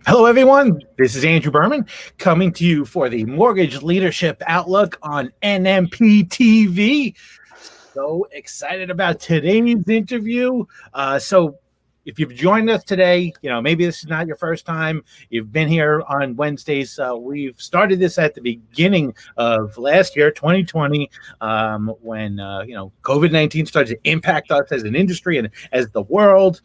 Hello, everyone. This is Andrew Berman coming to you for the Mortgage Leadership Outlook on NMP TV. So excited about today's interview. If you've joined us today, maybe this is not your first time. You've been here on Wednesdays. We've started this at the beginning of last year, 2020, when COVID-19 started to impact us as an industry and as the world.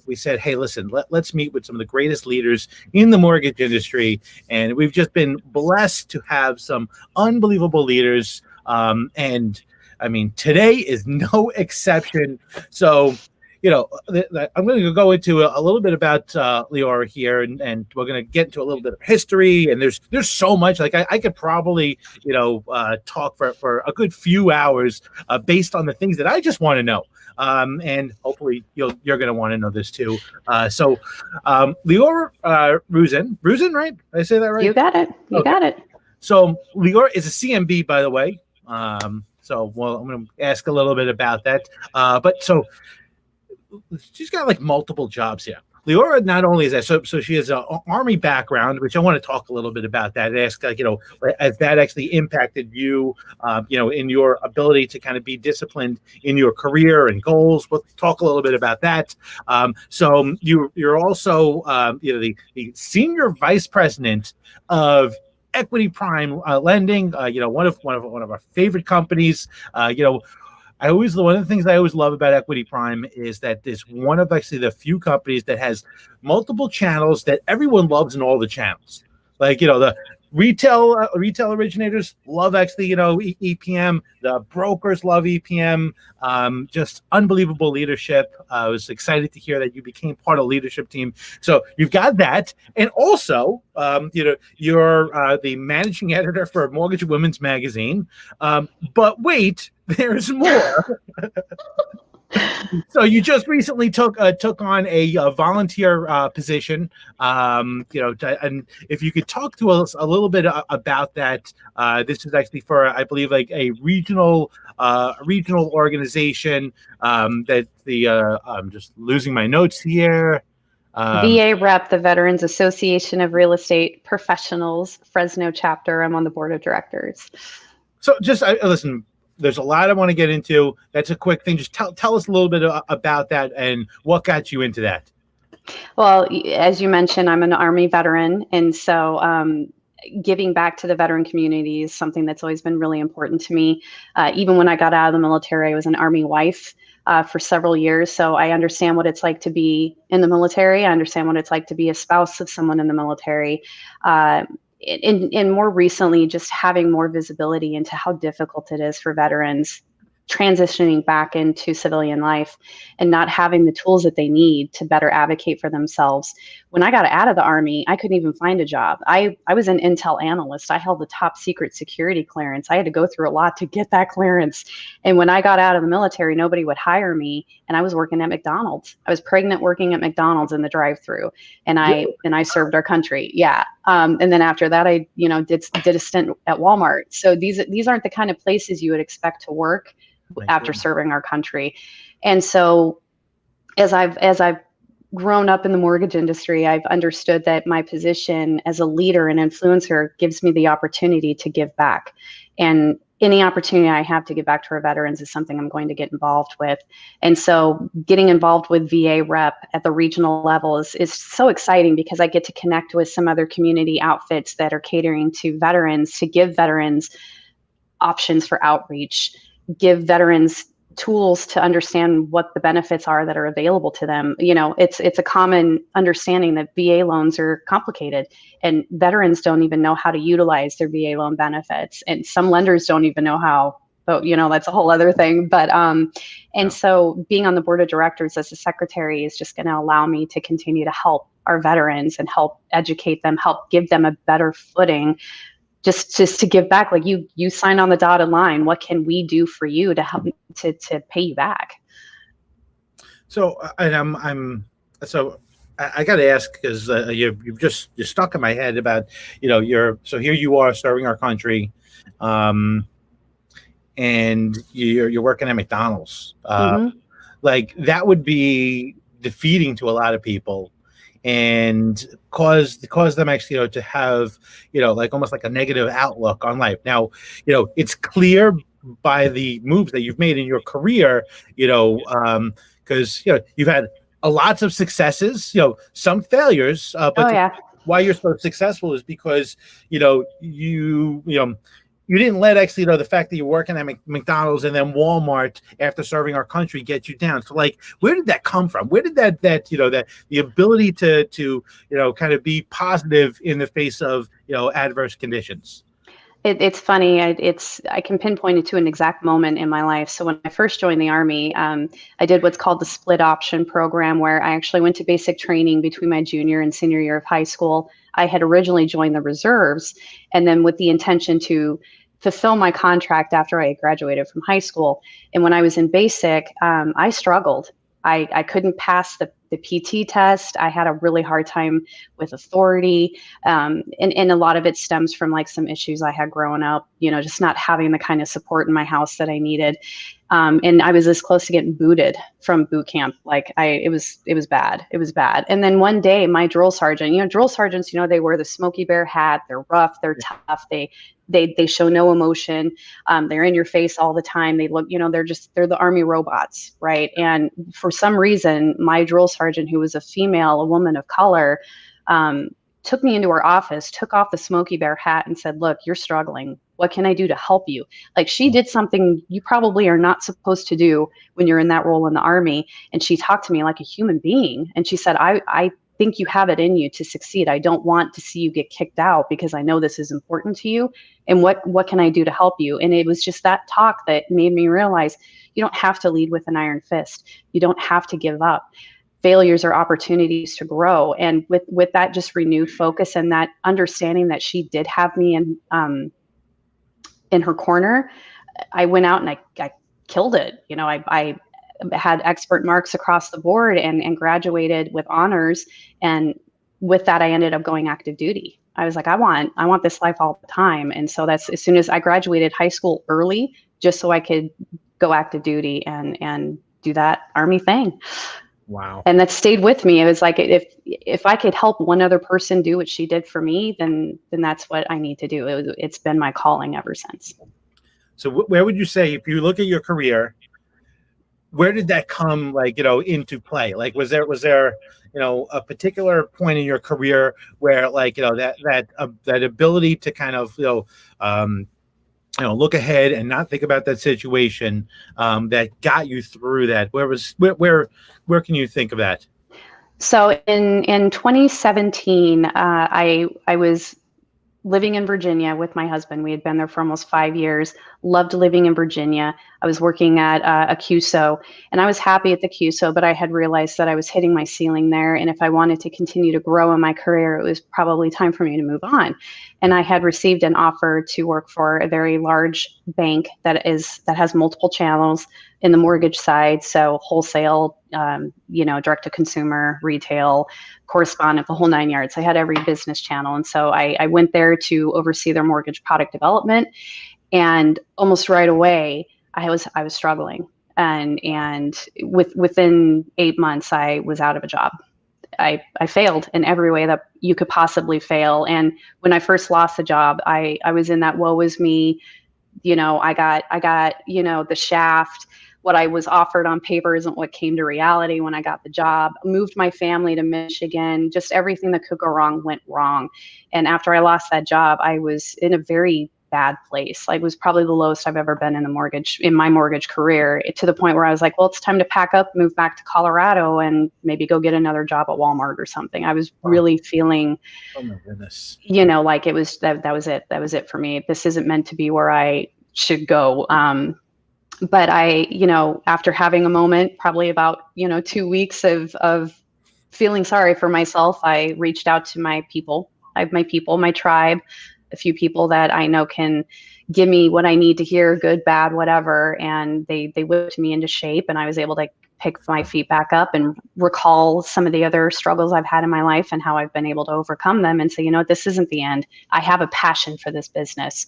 We said, hey, listen, let's meet with some of the greatest leaders in the mortgage industry, and we've just been blessed to have some unbelievable leaders. And I mean, today is no exception. So, I'm going to go into a little bit about Leora here, and we're going to get into a little bit of history. And there's so much. Like I could probably talk for a good few hours based on the things that I just want to know. And hopefully you're going to want to know this too. Leora Ruzin, right? Did I say that right? You got it. You got it. So Leora is a CMB, by the way. I'm going to ask a little bit about that. So she's got like multiple jobs here. Leora not only is that, so she has an Army background, which I want to talk a little bit about that. Ask, as that actually impacted you, in your ability to kind of be disciplined in your career and goals. We'll talk a little bit about that. So you're also, the senior vice president of Equity Prime Lending. One of our favorite companies. One of the things I always love about Equity Prime is that it's one of actually the few companies that has multiple channels that everyone loves in all the channels. Like, the retail originators love actually, EPM. The brokers love EPM. Just unbelievable leadership. I was excited to hear that you became part of the leadership team. So you've got that. And also, you're the managing editor for Mortgage Women's Magazine. But wait, there's more. So you just recently took on a volunteer position, and if you could talk to us a little bit about that. This is actually for, I believe, like a regional organization. That I'm just losing my notes here. VAREP, the Veterans Association of Real Estate Professionals, Fresno chapter. I'm on the board of directors. So just listen. There's a lot I want to get into. That's a quick thing. Just tell us a little bit about that and what got you into that. Well, as you mentioned, I'm an Army veteran. And so giving back to the veteran community is something that's always been really important to me. Even when I got out of the military, I was an Army wife for several years. So I understand what it's like to be in the military. I understand what it's like to be a spouse of someone in the military. And more recently, just having more visibility into how difficult it is for veterans transitioning back into civilian life and not having the tools that they need to better advocate for themselves. When I got out of the Army, I couldn't even find a job. I was an intel analyst. I held the top secret security clearance. I had to go through a lot to get that clearance. And when I got out of the military, nobody would hire me. And I was working at McDonald's. I was pregnant working at McDonald's in the drive-thru, and I served our country. Yeah. And then after that, I did a stint at Walmart. So these aren't the kind of places you would expect to work after serving our country. And so as I've grown up in the mortgage industry, I've understood that my position as a leader and influencer gives me the opportunity to give back. And any opportunity I have to give back to our veterans is something I'm going to get involved with. And so getting involved with VAREP at the regional level is so exciting because I get to connect with some other community outfits that are catering to veterans, to give veterans options for outreach, give veterans tools to understand what the benefits are that are available to them. It's a common understanding that VA loans are complicated, and veterans don't even know how to utilize their VA loan benefits. And some lenders don't even know how, but that's a whole other thing. But so being on the board of directors as a secretary is just going to allow me to continue to help our veterans and help educate them, help give them a better footing. Just to give back, like you sign on the dotted line. What can we do for you to help to pay you back? So, and I got to ask because you're stuck in my head about so here you are serving our country, and you're working at McDonald's. Like that would be defeating to a lot of people. and cause them actually, to have, like almost like a negative outlook on life. Now, it's clear by the moves that you've made in your career, because you've had lots of successes, some failures, Oh but yeah. why you're so successful is because you didn't let actually, the fact that you're working at McDonald's and then Walmart after serving our country get you down. So like, where did that come from? Where did that that the ability to kind of be positive in the face of adverse conditions? It's funny. I can pinpoint it to an exact moment in my life. So when I first joined the Army, I did what's called the split option program, where I actually went to basic training between my junior and senior year of high school. I had originally joined the reserves, and then with the intention to fulfill my contract after I had graduated from high school. And when I was in basic, I struggled. I couldn't pass the PT test. I had a really hard time with authority. And a lot of it stems from like some issues I had growing up, just not having the kind of support in my house that I needed. And I was this close to getting booted from boot camp. Like it was bad. It was bad. And then one day my drill sergeant, drill sergeants, they wear the Smokey Bear hat. They're rough. They're tough. They show no emotion. They're in your face all the time. They look, they're the Army robots, right? And for some reason, my drill sergeant, who was a woman of color, took me into her office, took off the Smokey Bear hat and said, "Look, you're struggling. What can I do to help you?" Like, she did something you probably are not supposed to do when you're in that role in the Army. And she talked to me like a human being. And she said, I think you have it in you to succeed. I don't want to see you get kicked out because I know this is important to you. And what can I do to help you? And it was just that talk that made me realize you don't have to lead with an iron fist. You don't have to give up. Failures are opportunities to grow. And with that just renewed focus and that understanding that she did have me in her corner, I went out and I killed it. I had expert marks across the board and graduated with honors. And with that, I ended up going active duty. I was like, I want this life all the time. And so that's as soon as I graduated high school early, just so I could go active duty and do that Army thing. Wow. And that stayed with me. It was like, if I could help one other person do what she did for me, then that's what I need to do. It's been my calling ever since. So where would you say, if you look at your career, where did that come into play? Like, was there a particular point in your career where that ability to kind of look ahead and not think about that situation that got you through that? Where can you think of that? So in 2017, I was living in Virginia with my husband. We had been there for almost 5 years, loved living in Virginia. I was working at a QSO, and I was happy at the QSO, but I had realized that I was hitting my ceiling there. And if I wanted to continue to grow in my career, it was probably time for me to move on. And I had received an offer to work for a very large bank that has multiple channels in the mortgage side. So wholesale, direct to consumer, retail, correspondent, the whole 9 yards. I had every business channel. And so I went there to oversee their mortgage product development. And almost right away, I was struggling. And within 8 months, I was out of a job. I failed in every way that you could possibly fail. And when I first lost the job, I was in that woe is me. I got the shaft. What I was offered on paper isn't what came to reality when I got the job. Moved my family to Michigan. Just everything that could go wrong went wrong. And after I lost that job, I was in a very bad place. Like, it was probably the lowest I've ever been in my mortgage career, to the point where I was like, well, it's time to pack up, move back to Colorado, and maybe go get another job at Walmart or something. I was really feeling, oh my goodness, like it was that was it. That was it for me. This isn't meant to be where I should go. But I, after having a moment, probably about, 2 weeks of feeling sorry for myself, I reached out to my people. I have my tribe, a few people that I know can give me what I need to hear, good, bad, whatever. And they whipped me into shape, and I was able to pick my feet back up and recall some of the other struggles I've had in my life and how I've been able to overcome them and say, this isn't the end. I have a passion for this business.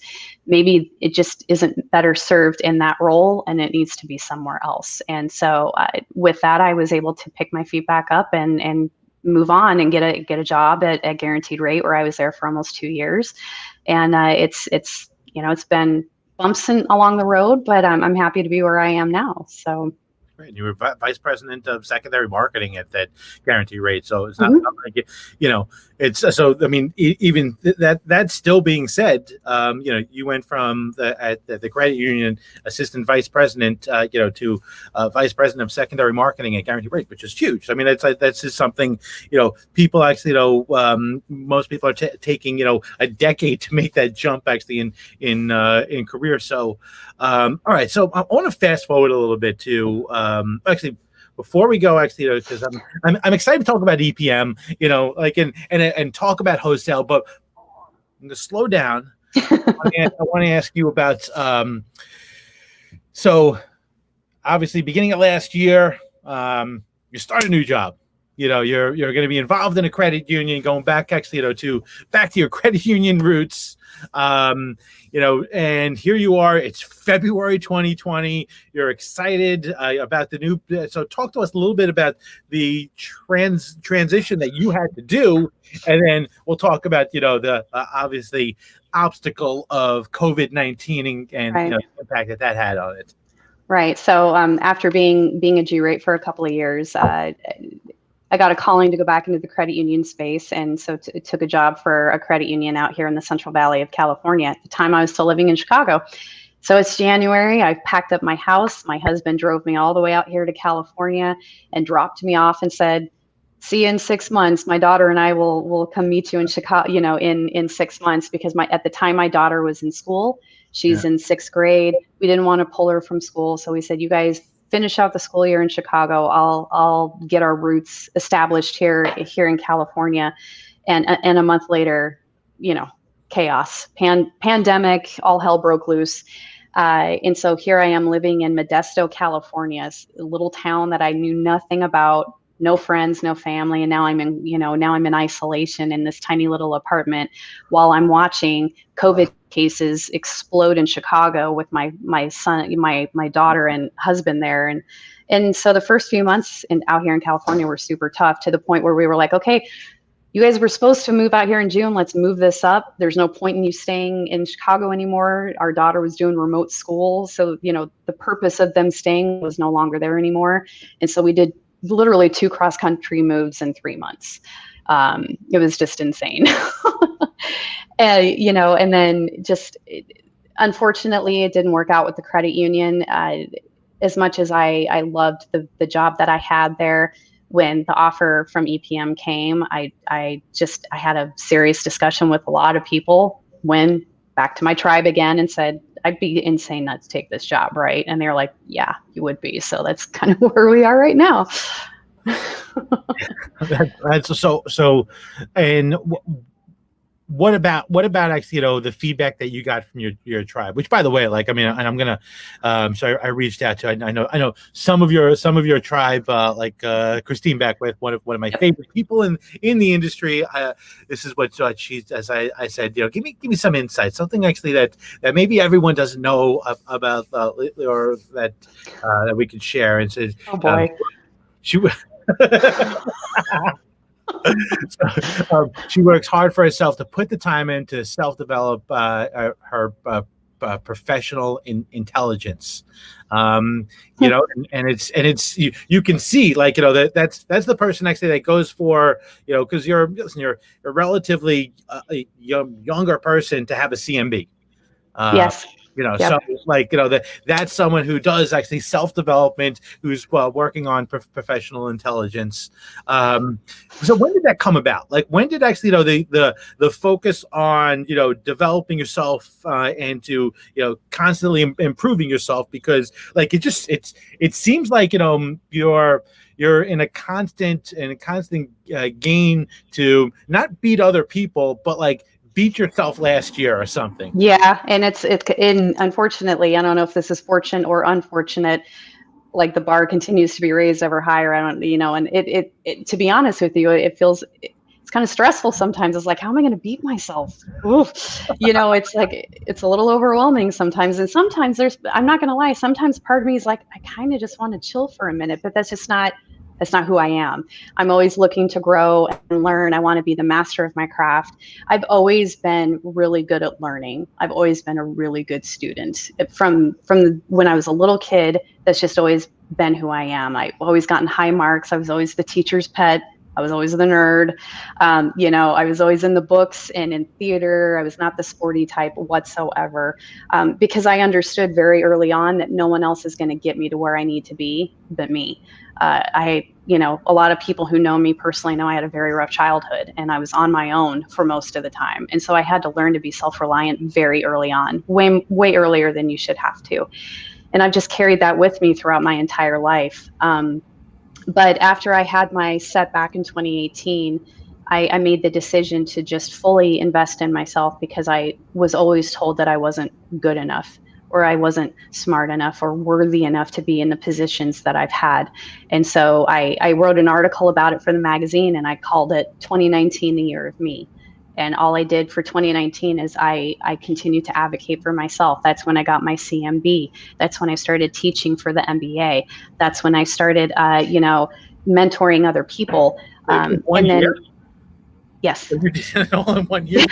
Maybe it just isn't better served in that role, and it needs to be somewhere else. And so with that, I was able to pick my feet back up and move on and get a job at guaranteed rate, where I was there for almost 2 years. And it's it's been bumps along the road, but I'm happy to be where I am now. So. Right. You were vice president of secondary marketing at that guarantee rate. So it's not, Mhm. not like, it's so, I mean, even that's still being said, you went from at the credit union assistant vice president, to vice president of secondary marketing at guarantee rate, which is huge. I mean, that's just something, people actually, most people are taking, a decade to make that jump actually in career. So, all right. So I want to fast forward a little bit to, actually, before we go, actually, because I'm excited to talk about EPM, and talk about wholesale, but I'm going to slow down. I want to ask you about, so obviously, beginning of last year, you start a new job. You're going to be involved in a credit union, going back actually, back to your credit union roots. And here you are. It's February 2020. You're excited about the new. So talk to us a little bit about the transition that you had to do, and then we'll talk about the obviously obstacle of COVID-19 and Right. the impact that had on it. Right. So after being a G rate for a couple of years, I got a calling to go back into the credit union space, and so took a job for a credit union out here in the Central Valley of California. At the time, I was still living in Chicago. So it's January. I packed up my house. My husband drove me all the way out here to California and dropped me off and said, "See you in 6 months. My daughter and I will come meet you in Chicago, in 6 months," because at the time my daughter was in school. She's in 6th grade. We didn't want to pull her from school, so we said, "You guys finish out the school year in Chicago. I'll get our roots established here in California." And a month later, chaos, pandemic, all hell broke loose. And so here I am living in Modesto, California, a little town that I knew nothing about, no friends, no family. And now I'm in isolation in this tiny little apartment while I'm watching COVID cases explode in Chicago with my son, my daughter and husband there. And so the first few months out here in California were super tough, to the point where we were like, okay, you guys were supposed to move out here in June. Let's move this up. There's no point in you staying in Chicago anymore. Our daughter was doing remote school. So, the purpose of them staying was no longer there anymore. And so we did literally 2 cross-country moves in 3 months. It was just insane. And then unfortunately, it didn't work out with the credit union. As much as I loved the job that I had there, when the offer from EPM came, I had a serious discussion with a lot of people, went back to my tribe again and said, "I'd be insane not to take this job, right?" And they're like, "Yeah, you would be." So that's kind of where we are right now. That's so. And what about actually the feedback that you got from your tribe? Which, by the way, and I'm gonna, so I reached out to. I know some of your tribe, Christine Beckwith, one of my favorite people in the industry. This is what she's, as I said, give me some insight, something actually that maybe everyone doesn't know about, or that we can share. And says, "Oh boy." She she works hard for herself to put the time in to self-develop her professional intelligence. And it's you can see that's the person actually that goes for, because you're a relatively younger person to have a CMB. Yes. Yep. So that's someone who does actually self-development, who's working on professional intelligence. So when did that come about? When did actually the focus on developing yourself and to constantly improving yourself? Because it seems like you're in a constant gain to not beat other people, but beat yourself last year or something. Yeah, and and unfortunately, I don't know if this is fortunate or unfortunate, the bar continues to be raised ever higher. I don't, and it to be honest with you, it's kind of stressful sometimes. It's like, how am I going to beat myself? Oof. It's a little overwhelming sometimes. And sometimes I'm not going to lie, sometimes part of me is like, I kind of just want to chill for a minute, but that's just not That's not who I am. I'm always looking to grow and learn. I want to be the master of my craft. I've always been really good at learning. I've always been a really good student. From when I was a little kid, that's just always been who I am. I've always gotten high marks. I was always the teacher's pet. I was always the nerd. I was always in the books and in theater. I was not the sporty type whatsoever, because I understood very early on that no one else is going to get me to where I need to be but me. A lot of people who know me personally know I had a very rough childhood, and I was on my own for most of the time. And so I had to learn to be self-reliant very early on, way earlier than you should have to. And I've just carried that with me throughout my entire life. But after I had my setback in 2018, I made the decision to just fully invest in myself, because I was always told that I wasn't good enough, or I wasn't smart enough or worthy enough to be in the positions that I've had. And so I wrote an article about it for the magazine, and I called it 2019, the year of me. And all I did for 2019 is I continued to advocate for myself. That's when I got my CMB. That's when I started teaching for the MBA. That's when I started, mentoring other people. And then, yes. You did it all in 1 year.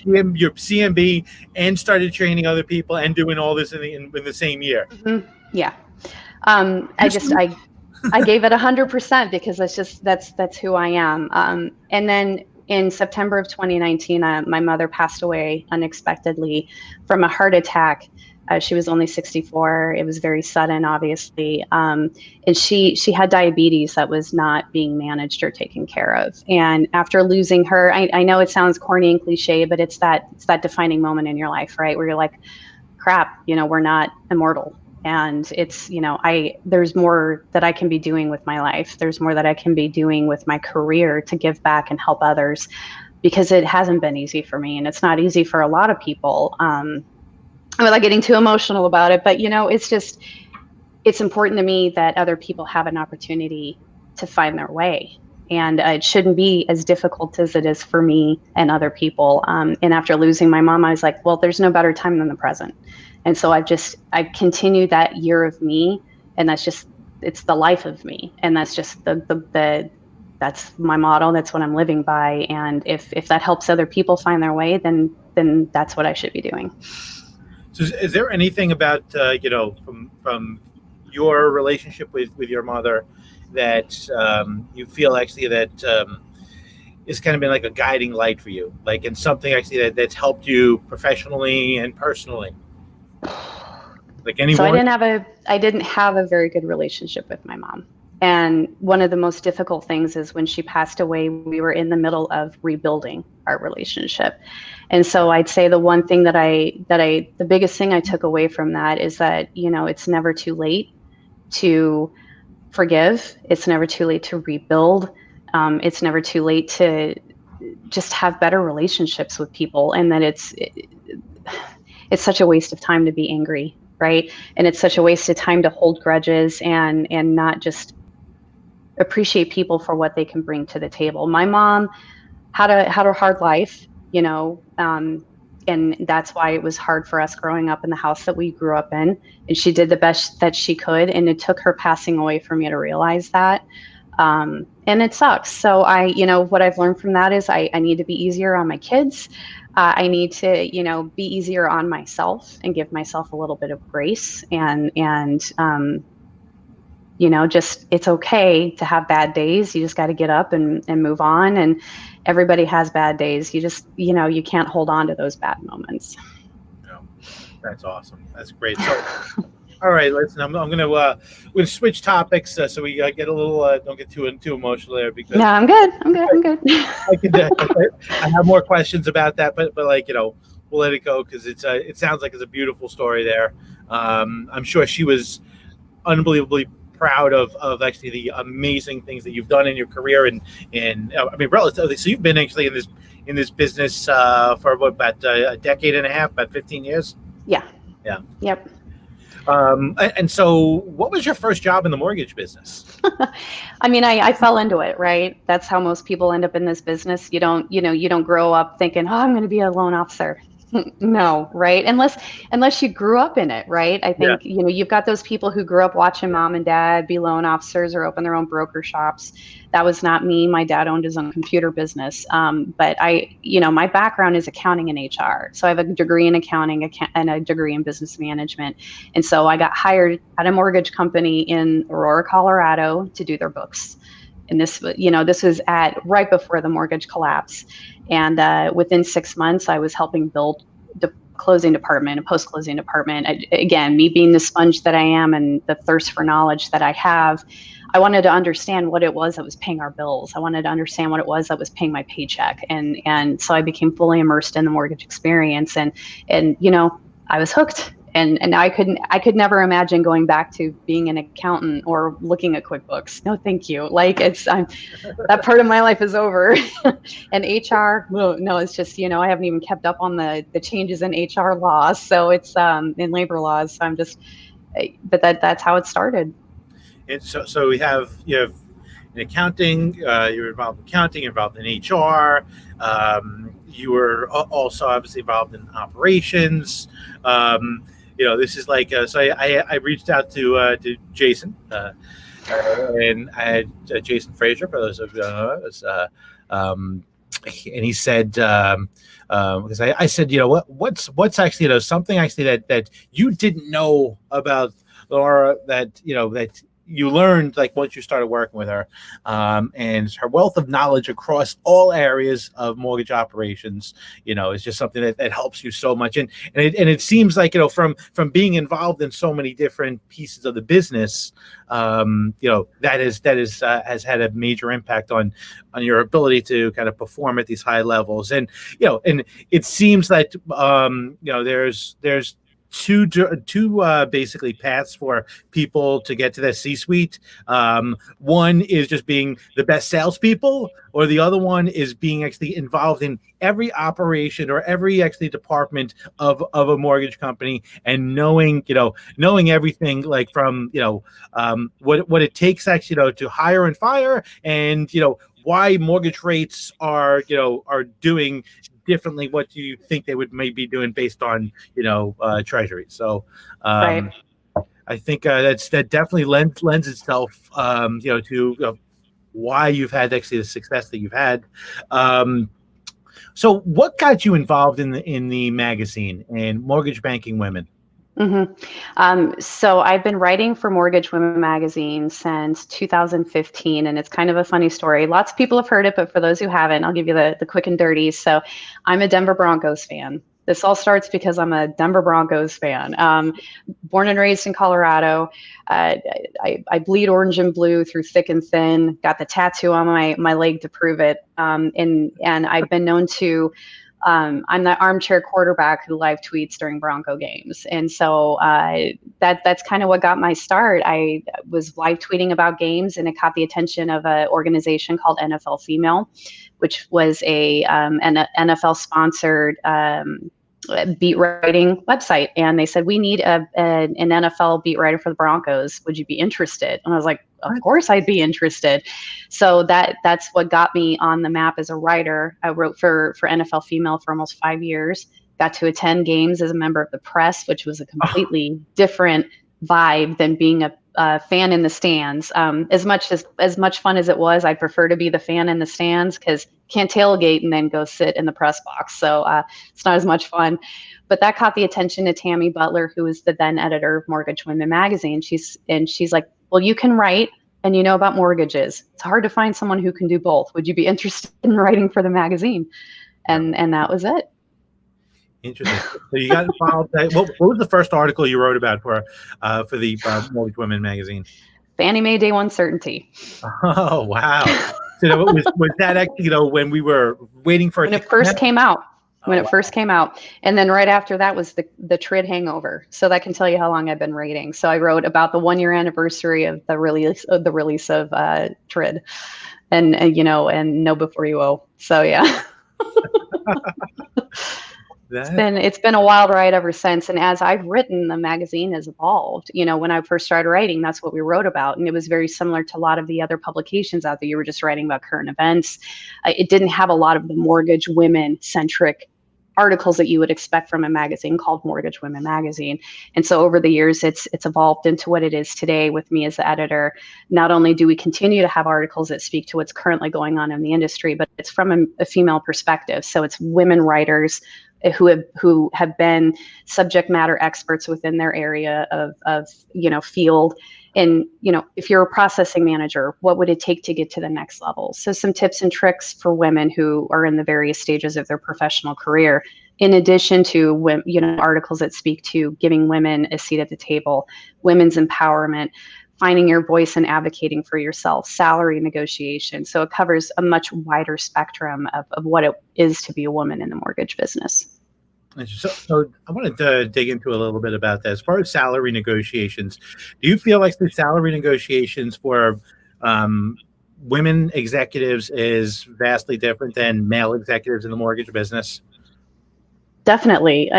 Your CMB, and started training other people and doing all this in the same year. Mm-hmm. Yeah. I gave it 100%, because that's who I am. And then in September of 2019, my mother passed away unexpectedly from a heart attack. She was only 64. It was very sudden, obviously. And she had diabetes that was not being managed or taken care of. And after losing her, I know it sounds corny and cliche, but it's that defining moment in your life, right? Where you're like, crap, we're not immortal. And it's, there's more that I can be doing with my life. There's more that I can be doing with my career to give back and help others, because it hasn't been easy for me, and it's not easy for a lot of people. Without getting too emotional about it, but it's important to me that other people have an opportunity to find their way. And it shouldn't be as difficult as it is for me and other people. And after losing my mom, I was like, well, there's no better time than the present. And so I've continued that year of me, and it's the life of me. And that's just that's my motto. That's what I'm living by. And if that helps other people find their way, then that's what I should be doing. So is there anything about, from your relationship with your mother that you feel actually that has kind of been like a guiding light for you, like, and something actually that's helped you professionally and personally? Like any So I didn't have a very good relationship with my mom. And one of the most difficult things is when she passed away, we were in the middle of rebuilding our relationship. And so I'd say the one thing the biggest thing I took away from that is that, it's never too late to forgive. It's never too late to rebuild. It's never too late to just have better relationships with people. And that it's such a waste of time to be angry, right? And it's such a waste of time to hold grudges and not just appreciate people for what they can bring to the table. My mom had a hard life, and that's why it was hard for us growing up in the house that we grew up in. And she did the best that she could, and it took her passing away for me to realize that. And it sucks. So what I've learned from that is I need to be easier on my kids. I need to, be easier on myself and give myself a little bit of grace and just, it's okay to have bad days. You just got to get up and move on. And everybody has bad days. You just, you can't hold on to those bad moments. No, that's awesome. That's great. So, all right, listen, I'm going to switch topics so we get a little, don't get too emotional there, because no, I'm good. I have more questions about that, but we'll let it go, because it sounds like it's a beautiful story there. I'm sure she was unbelievably proud of actually the amazing things that you've done in your career, and relatively. So you've been actually in this business for about a decade and a half, about 15 years. Yeah. Yep. And so what was your first job in the mortgage business? I fell into it, right? That's how most people end up in this business. You don't grow up thinking, oh, I'm going to be a loan officer. No, right? Unless you grew up in it, right? I Yeah. think, you've got those people who grew up watching mom and dad be loan officers or open their own broker shops. That was not me. My dad owned his own computer business. But my background is accounting and HR. So I have a degree in accounting and a degree in business management. And so I got hired at a mortgage company in Aurora, Colorado to do their books. And this was at right before the mortgage collapse. And within 6 months, I was helping build the closing department, a post-closing department. Again, me being the sponge that I am and the thirst for knowledge that I have, I wanted to understand what it was that was paying our bills. I wanted to understand what it was that was paying my paycheck. And so I became fully immersed in the mortgage experience. And I was hooked. And I could never imagine going back to being an accountant or looking at QuickBooks. No, thank you. Like that part of my life is over. And HR, no, it's just, I haven't even kept up on the changes in HR laws. So it's in labor laws. So but that's how it started. And so you have in accounting, you're involved in accounting, you're involved in HR. You were also obviously involved in operations. This is like so. I reached out to Jason, and I had Jason Frazier, for those of you who know us, and he said, because I said, what's actually something actually that you didn't know about Leora that that you learned like once you started working with her, and her wealth of knowledge across all areas of mortgage operations, is just something that helps you so much. And it seems like, from being involved in so many different pieces of the business, that has had a major impact on your ability to kind of perform at these high levels. And and it seems like there's two basically paths for people to get to the C-suite. One is just being the best salespeople, or the other one is being actually involved in every operation or every actually department of a mortgage company, and knowing everything, like from what it takes actually to hire and fire, and why mortgage rates are doing differently what you think they would maybe doing based on treasury. So Right. I think that definitely lends itself to why you've had actually the success that you've had. So what got you involved in the magazine and Mortgage Banking Women? So I've been writing for Mortgage Women magazine since 2015, and it's kind of a funny story. Lots of people have heard it, but for those who haven't, I'll give you the quick and dirty. So I'm a Denver Broncos fan. This all starts because I'm a Denver Broncos fan. Born and raised in Colorado. I bleed orange and blue through thick and thin. Got the tattoo on my leg to prove it. And I've been known to. I'm the armchair quarterback who live tweets during Bronco games. And so that's kind of what got my start. I was live tweeting about games, and it caught the attention of an organization called NFL Female, which was an NFL sponsored beat writing website. And they said, we need an NFL beat writer for the Broncos. Would you be interested? And I was like, of course I'd be interested. So that's what got me on the map as a writer. I wrote for NFL Female for almost 5 years, got to attend games as a member of the press, which was a completely different vibe than being a fan in the stands. As much fun as it was, I'd prefer to be the fan in the stands, because can't tailgate and then go sit in the press box. So it's not as much fun. But that caught the attention of Tammy Butler, who was the then editor of Mortgage Women magazine. She's like, well, you can write and you know about mortgages. It's hard to find someone who can do both. Would you be interested in writing for the magazine? And that was it. Interesting. So you got involved. What was the first article you wrote about for the Mortgage Women magazine? Fannie Mae Day One Certainty. Oh, wow. So was that actually, when we were waiting for when it first came out? When it first came out. And then right after that was the TRID hangover. So that can tell you how long I've been writing. So I wrote about the 1 year anniversary of the release of TRID, and Know Before You Owe. So yeah. It's been a wild ride ever since. And as I've written, the magazine has evolved. When I first started writing, that's what we wrote about. And it was very similar to a lot of the other publications out there. You were just writing about current events. It didn't have a lot of the mortgage women centric articles that you would expect from a magazine called Mortgage Women Magazine. And so over the years, it's evolved into what it is today with me as the editor. Not only do we continue to have articles that speak to what's currently going on in the industry, but it's from a female perspective. So it's women writers who have been subject matter experts within their area of field. And, if you're a processing manager, what would it take to get to the next level? So some tips and tricks for women who are in the various stages of their professional career, in addition to, articles that speak to giving women a seat at the table, women's empowerment, finding your voice and advocating for yourself, salary negotiation. So it covers a much wider spectrum of what it is to be a woman in the mortgage business. So I wanted to dig into a little bit about that. As far as salary negotiations, do you feel like the salary negotiations for women executives is vastly different than male executives in the mortgage business? Definitely.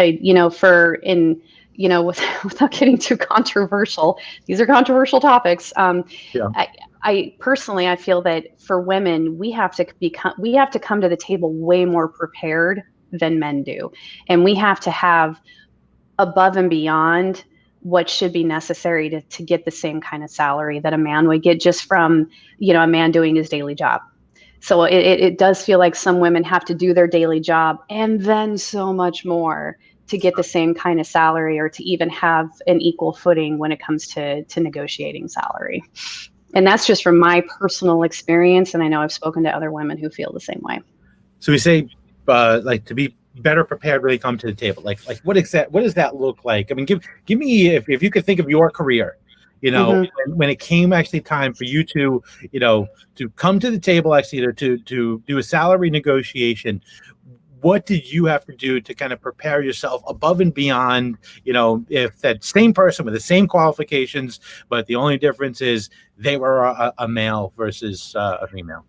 Without getting too controversial, these are controversial topics. Yeah. I personally, I feel that for women, we have to come to the table way more prepared than men do. And we have to have above and beyond what should be necessary to get the same kind of salary that a man would get just from, a man doing his daily job. So it does feel like some women have to do their daily job and then so much more to get the same kind of salary or to even have an equal footing when it comes to negotiating salary. And that's just from my personal experience. And I know I've spoken to other women who feel the same way. So we say, to be better prepared when they come to the table. Like what does that look like? I mean, give me, if you could think of your career, when it came actually time for you to come to the table, actually to do a salary negotiation, what did you have to do to kind of prepare yourself above and beyond, if that same person with the same qualifications, but the only difference is they were a male versus a female?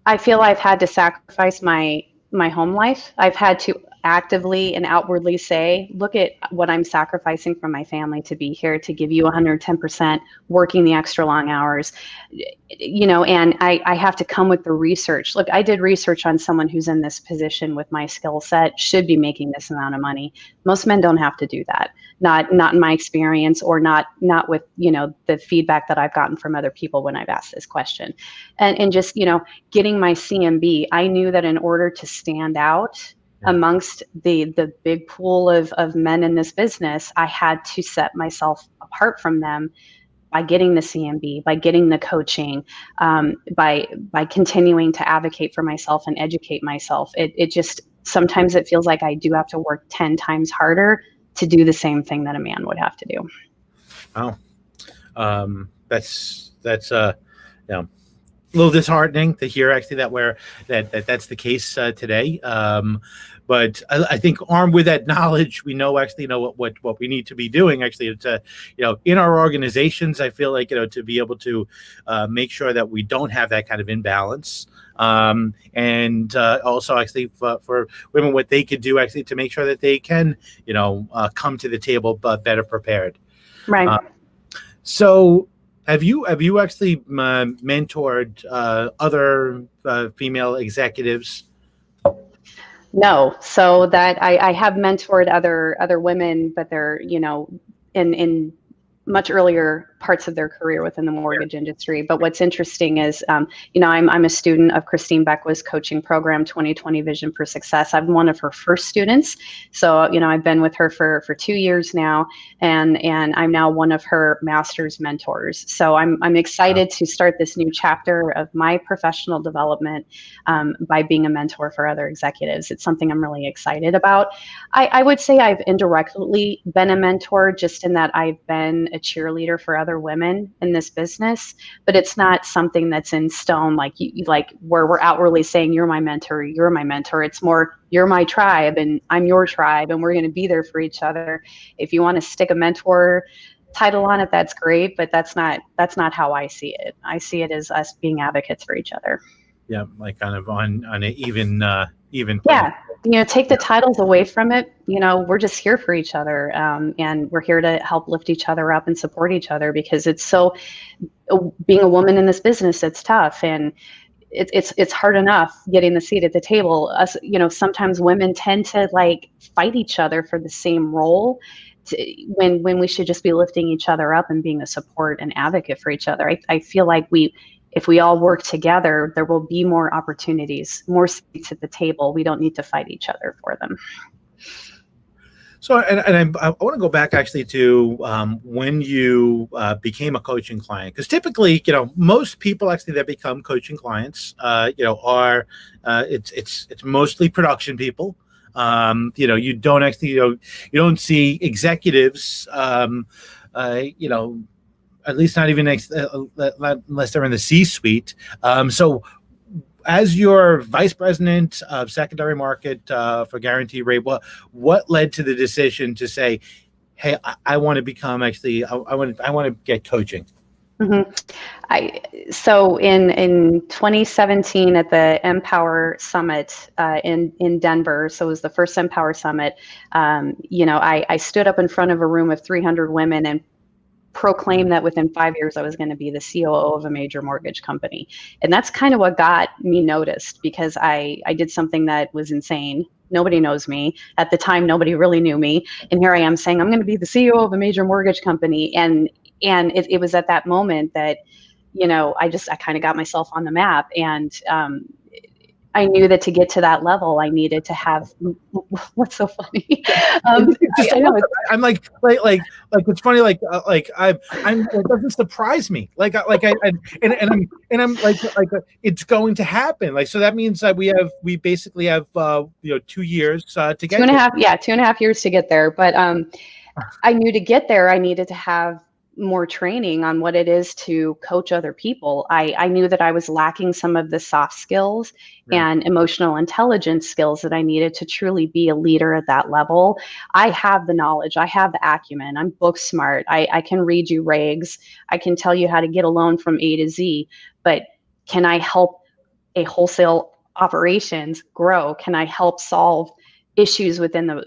I feel I've had to sacrifice my home life. I've had to actively and outwardly say, look at what I'm sacrificing from my family to be here, to give you 110%, working the extra long hours, and I have to come with the research. Look, I did research on someone who's in this position with my skill set, should be making this amount of money. Most men don't have to do that. Not in my experience, or not with, the feedback that I've gotten from other people when I've asked this question. And just, getting my CMB, I knew that in order to stand out amongst the big pool of men in this business, I had to set myself apart from them by getting the CMB, by getting the coaching, by continuing to advocate for myself and educate myself. It just, sometimes it feels like I do have to work 10 times harder to do the same thing that a man would have to do. Wow. That's a little disheartening to hear actually that's the case today. But I think armed with that knowledge, we know actually what we need to be doing actually to in our organizations. I feel like to be able to make sure that we don't have that kind of imbalance, and also actually for women, what they could do actually to make sure that they can come to the table but better prepared. Right. So have you actually mentored other female executives? No. So that I have mentored other women, but they're, in much earlier parts of their career within the mortgage industry. But what's interesting is, I'm a student of Christine Beckwith's coaching program, 2020 Vision for Success. I'm one of her first students. So, I've been with her for 2 years now, and I'm now one of her master's mentors. So I'm excited to start this new chapter of my professional development by being a mentor for other executives. It's something I'm really excited about. I would say I've indirectly been a mentor, just in that I've been a cheerleader for other women in this business, but it's not something that's in stone, like where we're outwardly saying you're my mentor. It's more, you're my tribe and I'm your tribe, and we're going to be there for each other. If you want to stick a mentor title on it, that's great, but that's not how I see it. I see it as us being advocates for each other. Yeah, like kind of on an even yeah, take the titles away from it. We're just here for each other, and we're here to help lift each other up and support each other, because it's so, being a woman in this business, it's tough. And it's hard enough getting the seat at the table. Us, sometimes women tend to like fight each other for the same role, when we should just be lifting each other up and being a support and advocate for each other. I feel like if we all work together, there will be more opportunities, more seats at the table. We don't need to fight each other for them. So, and I want to go back actually to when you became a coaching client, because typically, most people actually that become coaching clients, are it's mostly production people. You don't actually, you don't see executives, at least not even unless they're in the C-suite. So, as your vice president of secondary market for Guarantee Rate, what led to the decision to say, "Hey, I want to become I want to get coaching"? Mm-hmm. So in 2017 at the Empower Summit in Denver, so it was the first Empower Summit. I stood up in front of a room of 300 women and proclaimed that within 5 years I was going to be the COO of a major mortgage company. And that's kind of what got me noticed, because I did something that was insane. Nobody knows me. At the time, nobody really knew me. And here I am saying I'm going to be the CEO of a major mortgage company. And it was at that moment that, I kind of got myself on the map. And I knew that to get to that level, I needed to have. What's so funny? I'm like it's funny. It doesn't surprise me. I'm like it's going to happen. Like, so that means that we basically have 2 years to get 2.5 years to get there. But I knew to get there, I needed to have more training on what it is to coach other people. I knew that I was lacking some of the soft skills and emotional intelligence skills that I needed to truly be a leader at that level. I have the knowledge, I have the acumen, I'm book smart, I can read you regs, I can tell you how to get a loan from A to Z, but can I help a wholesale operations grow? Can I help solve issues within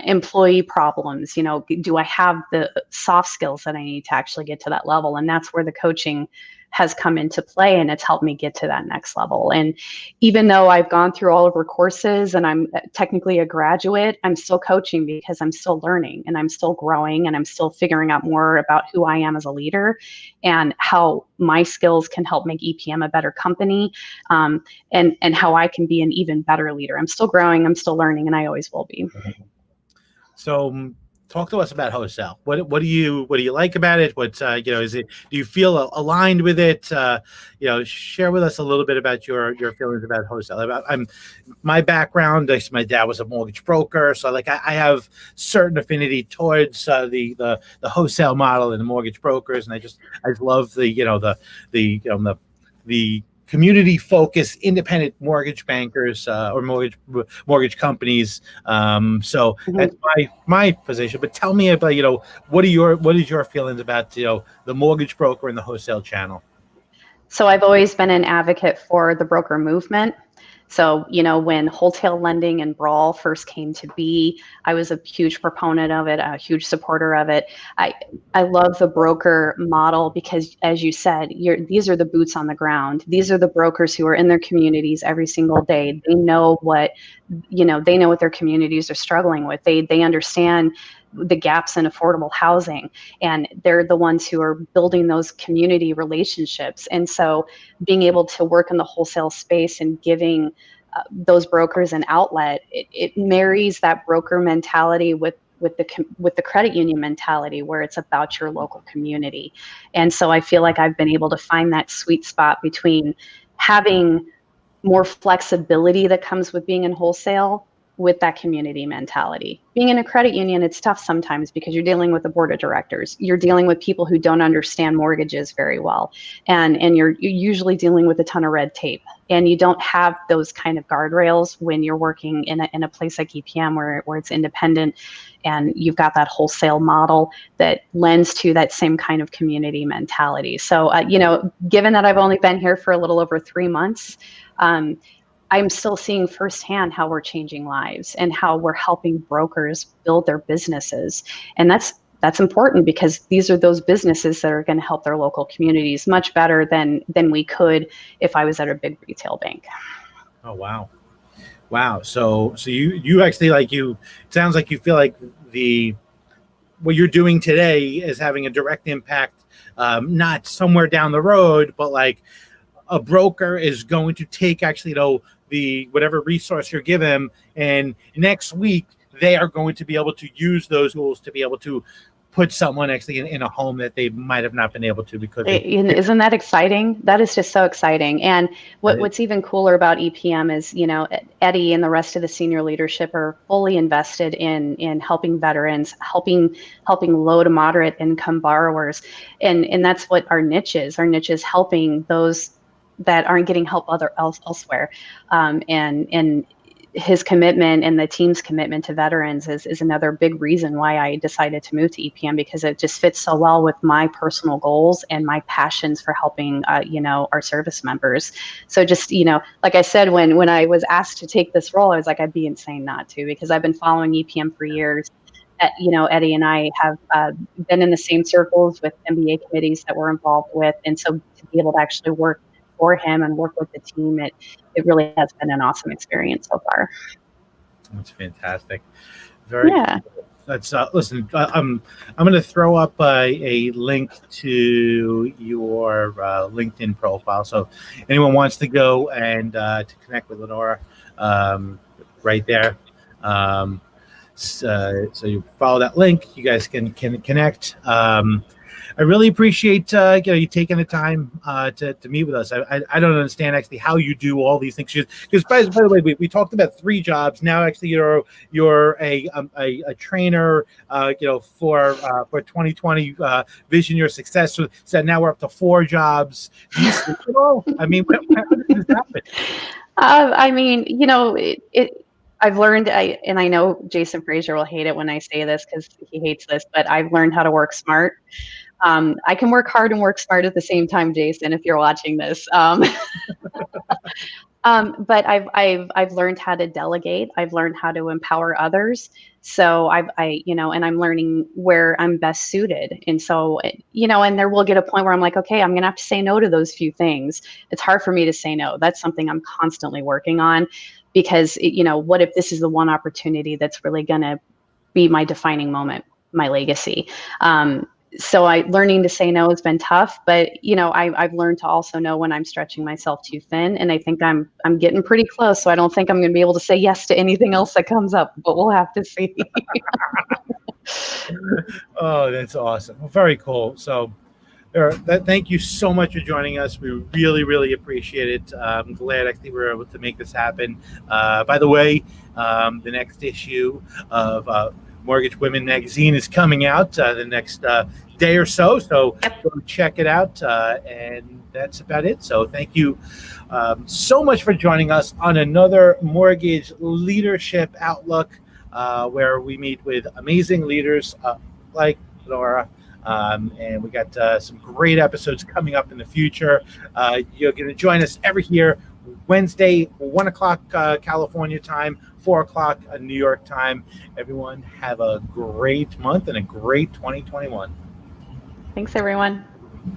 employee problems? Do I have the soft skills that I need to actually get to that level? And that's where the coaching has come into play, and it's helped me get to that next level. And even though I've gone through all of her courses and I'm technically a graduate, I'm still coaching because I'm still learning and I'm still growing and I'm still figuring out more about who I am as a leader and how my skills can help make EPM a better company, and how I can be an even better leader. I'm still growing, I'm still learning, and I always will be. So talk to us about wholesale. What do you like about it? Is it, do you feel aligned with it? Share with us a little bit about your feelings about wholesale. My background, my dad was a mortgage broker, so I have certain affinity towards the wholesale model and the mortgage brokers, and I just love the community focused independent mortgage bankers or mortgage companies. So that's my position. But tell me about, what is your feelings about, the mortgage broker and the wholesale channel? So I've always been an advocate for the broker movement. So, when wholesale lending and Brawl first came to be, I was a huge proponent of it, a huge supporter of it. I love the broker model because, as you said, these are the boots on the ground. These are the brokers who are in their communities every single day. They know what their communities are struggling with. They understand the gaps in affordable housing, and they're the ones who are building those community relationships. And so being able to work in the wholesale space and giving those brokers an outlet, it marries that broker mentality with the credit union mentality, where it's about your local community. And so I feel like I've been able to find that sweet spot between having more flexibility that comes with being in wholesale with that community mentality. Being in a credit union, it's tough sometimes because you're dealing with the board of directors. You're dealing with people who don't understand mortgages very well. And you're usually dealing with a ton of red tape. And you don't have those kind of guardrails when you're working in a place like EPM where it's independent and you've got that wholesale model that lends to that same kind of community mentality. So, given that I've only been here for a little over 3 months, I'm still seeing firsthand how we're changing lives and how we're helping brokers build their businesses. And that's that's important because these are those businesses that are going to help their local communities much better than we could if I was at a big retail bank. Oh, wow. Wow. So you actually it sounds like you feel like what you're doing today is having a direct impact, not somewhere down the road, but like a broker is going to take actually, the whatever resource you're giving them, and next week they are going to be able to use those tools to be able to put someone actually in a home that they might have not been able to because isn't that exciting? That is just so exciting. And what's even cooler about EPM is, Eddie and the rest of the senior leadership are fully invested in helping veterans, helping low to moderate income borrowers. And that's what our niche is. Our niche is helping those that aren't getting help elsewhere. And his commitment and the team's commitment to veterans is another big reason why I decided to move to EPM, because it just fits so well with my personal goals and my passions for helping, our service members. So just, like I said, when I was asked to take this role, I was like, I'd be insane not to, because I've been following EPM for years. Eddie and I have been in the same circles with MBA committees that we're involved with. And so to be able to actually work for him and work with the team, it really has been an awesome experience so far. That's fantastic. Very cool. That's listen. I'm going to throw up a link to your LinkedIn profile, so anyone wants to go and to connect with Leora, right there. So you follow that link. You guys can connect. I really appreciate you taking the time to meet with us. I don't understand actually how you do all these things, because by the way, we talked about 3 jobs. Now actually you're a trainer for 2020 Vision Your Success. So now we're up to 4 jobs. Do you sleep at all? I mean, how did this happen? I've learned, and I know Jason Frazier will hate it when I say this because he hates this, but I've learned how to work smart. I can work hard and work smart at the same time, Jason, if you're watching this. But I've learned how to delegate. I've learned how to empower others. So and I'm learning where I'm best suited. And so, and there will get a point where I'm like, okay, I'm going to have to say no to those few things. It's hard for me to say no. That's something I'm constantly working on, because, what if this is the one opportunity that's really going to be my defining moment, my legacy? So learning to say no has been tough, but I've learned to also know when I'm stretching myself too thin, and I think I'm getting pretty close. So I don't think I'm going to be able to say yes to anything else that comes up, but we'll have to see. Oh, that's awesome! Well, very cool. So, thank you so much for joining us. We really, really appreciate it. I'm glad actually we were able to make this happen. By the way, the next issue of Mortgage Women magazine is coming out the next day or so. So go check it out. And that's about it. So thank you so much for joining us on another Mortgage Leadership Outlook, where we meet with amazing leaders like Leora. And we got some great episodes coming up in the future. You're going to join us every year, Wednesday, 1 o'clock California time, 4 o'clock New York time. Everyone have a great month and a great 2021. Thanks, everyone.